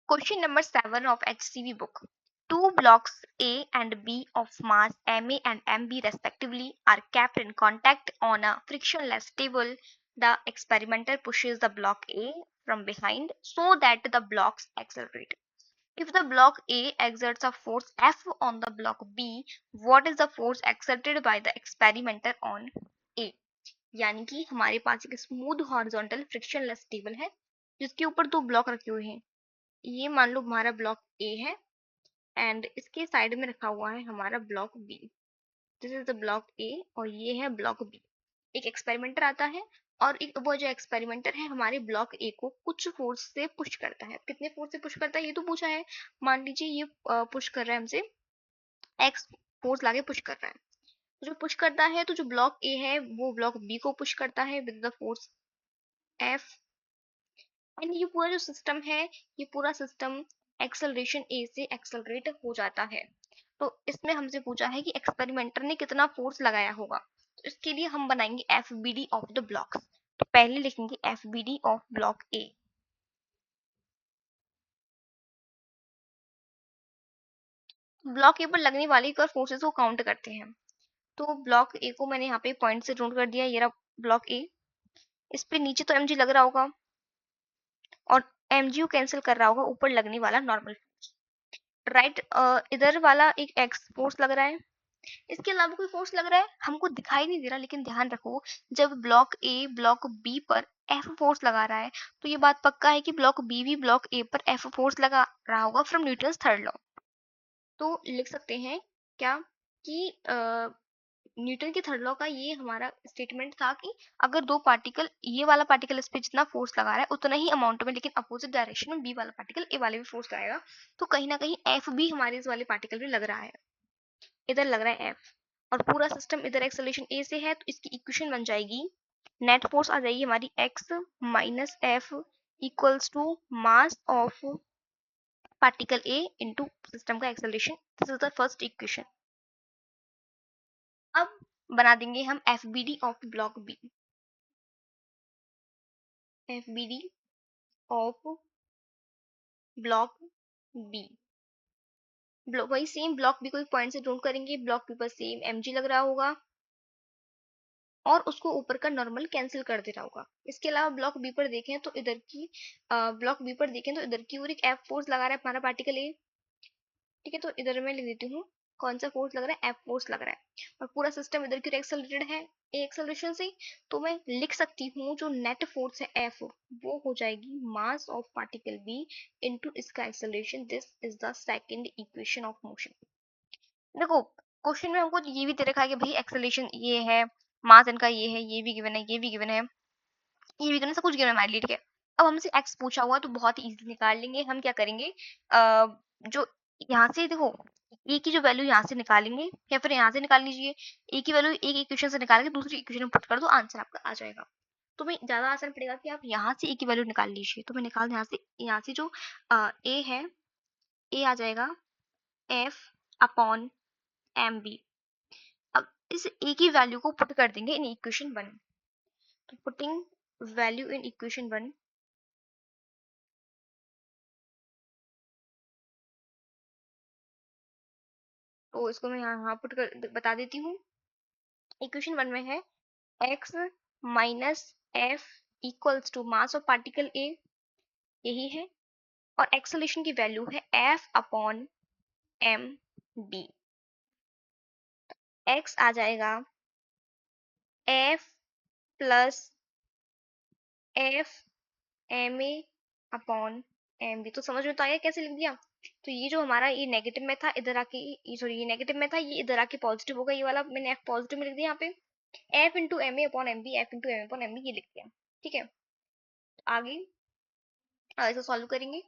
Question number 7 of HCV book. Two blocks A and B of mass MA and MB respectively are kept in contact on a frictionless table. The experimenter pushes the block A from behind so that the blocks accelerate. If the block A exerts a force F on the block B, what is the force exerted by the experimenter on A? यानी कि हमारे पास एक smooth horizontal frictionless table है जिसके ऊपर दो block रखे हुए हैं। ये मान लो हमारा ब्लॉक ए है एंड इसके साइड में रखा हुआ है हमारा block B. This is the block A और ये है ब्लॉक बी। एक एक्सपेरिमेंटर आता है और एक वो जो एक्सपेरिमेंटर है हमारे ब्लॉक ए को कुछ फोर्स से पुश करता है। कितने फोर्स से पुश करता है ये तो पूछा है। मान लीजिए ये पुश कर रहा है हमसे एक्स फोर्स लाके पुश कर रहा है। तो जो पुश करता है तो जो ब्लॉक ए है वो ब्लॉक बी को पुश करता है with the force F. And ये पूरा जो सिस्टम है ये पूरा सिस्टम एक्सेलरेशन ए से एक्सेलरेट हो जाता है। तो इसमें हमसे पूछा है कि एक्सपेरिमेंटर ने कितना फोर्स लगाया होगा। तो इसके लिए हम बनाएंगे F B D of the blocks. तो पहले लिखेंगे F B D of block A. Block A पर लगने वाली कर फोर्सेस को काउंट करते हैं। तो ब्लॉक ए को मैंने यहाँ पे पॉइंट से नोट कर दिया। ये रहा ब्लॉक ए। इस पे नीचे तो mg लग रहा होगा और mg कैंसिल कर रहा होगा ऊपर लगने वाला नॉर्मल फोर्स। राइट इधर वाला एक एक्स फोर्स लग रहा है। इसके अलावा कोई फोर्स लग रहा है हमको दिखाई नहीं दे रहा, लेकिन ध्यान रखो जब ब्लॉक ए ब्लॉक बी पर एफ फोर्स लगा रहा है तो ये बात पक्का है कि ब्लॉक बी भी ब्लॉक ए पर एफ फोर्स लगा रहा होगा फ्रॉम न्यूटन्स थर्ड लॉ। तो लिख सकते हैं क्या कि न्यूटन के थर्ड लॉ का ये हमारा स्टेटमेंट था कि अगर दो पार्टिकल ये वाला पार्टिकल इस पे जितना फोर्स लगा रहा है उतना ही अमाउंट में लेकिन अपोजिट डायरेक्शन में बी वाला पार्टिकल ए वाले भी फोर्स लगाएगा, तो कहीं ना कहीं एफ भी हमारे इस वाले पार्टिकल में लग रहा है। इधर लग रहा है एफ और पूरा सिस्टम इधर एक्सेलरेशन ए से है तो इसकी इक्वेशन बन जाएगी नेट फोर्स आ जाएगी हमारी X minus F equals to mass of particle A into system का acceleration. This is the first equation. अब बना देंगे हम F B D of block B. F B D of block B. वही same block B को एक point से note करेंगे। ब्लॉक बी पर सेम mg लग रहा होगा और उसको ऊपर का नॉर्मल कैंसिल कर दे रहा होगा। इसके अलावा ब्लॉक बी पर देखें तो इधर की ब्लॉक बी पर देखें तो इधर की ओर एक एफ फोर्स लगा रहा है हमारा पार्टिकल ए। ठीक है, तो इधर मैं लिख देती हूँ कौन सा फोर्स लग रहा है, एफ फोर्स लग रहा है और पूरा सिस्टम इधर की ओर एक्सेलरेटेड है ए एक्सेलरेशन से। तो मैं लिख सकती हूँ जो नेट फोर्स है एफ वो हो जाएगी mass of particle B into इसका acceleration. This is the second equation of motion. देखो क्वेश्चन में हमको ये भी दे रखा है कि भाई एक्सेलरेशन ये है, मास इनका ये है, ये भी गिवन है, ये भी गिवन है, ये भी गिवन है, सब कुछ गिवन है हमारे लिए। ठीक है, अब हमसे एक्स पूछा हुआ तो बहुत ही इजी निकाल लेंगे। हम क्या करेंगे जो यहाँ से देखो ए की जो वैल्यू यहाँ से निकालेंगे या फिर यहाँ से निकाल लीजिए। ए की वैल्यू एक इक्वेशन से निकाल के दूसरी इक्वेशन में पुट कर दो, आंसर आपका आ जाएगा। तो मैं ज्यादा आसान पड़ेगा कि आप यहाँ से ए की वैल्यू निकाल लीजिए। तो मैं निकाल यहाँ से जो ए है, ए आ जाएगा एफ अपॉन एम बी। अब इस ए की वैल्यू को पुट कर देंगे इन इक्वेशन 1। तो पुटिंग वैल्यू इन इक्वेशन 1, तो इसको मैं यहाँ पुट कर बता देती हूँ। इक्वेशन 1 में है x minus F equals to mass of particle A, यही है, और एक्सेलरेशन की वैल्यू है F upon M B. X आ जाएगा F plus F M A upon M B. तो समझ में तो आया कैसे लिख दिया। तो ये जो हमारा ये नेगेटिव में था इधर आके, सॉरी ये नेगेटिव में था ये इधर आके पॉजिटिव होगा। ये वाला मैंने एफ पॉजिटिव में लिख दिया यहाँ पे, F into M A upon M B, F into M A upon M B ये लिख दिया। ठीक है, आगे ऐसा सॉल्व करेंगे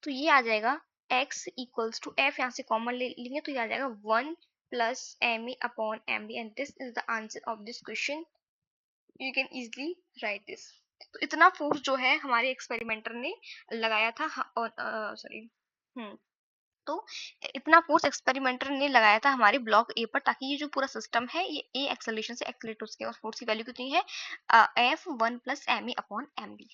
तो ये आ जाएगा x इक्वल्स टू एफ, यहाँ से कॉमन ले लेंगे तो ये आ जाएगा 1 plus M A upon M B and this is the answer of this question. You can easily write this. तो इतना फोर्स जो है हमारे एक्सपेरिमेंटर ने लगाया था सॉरी तो इतना फोर्स एक्सपेरिमेंटर ने लगाया था हमारे ब्लॉक ए पर ताकि ये जो पूरा सिस्टम है ये ए एक्सेलरेशन से एक्सेलरेट हो सके। और फोर्स की वैल्यू कितनी है F 1 plus M A upon M B.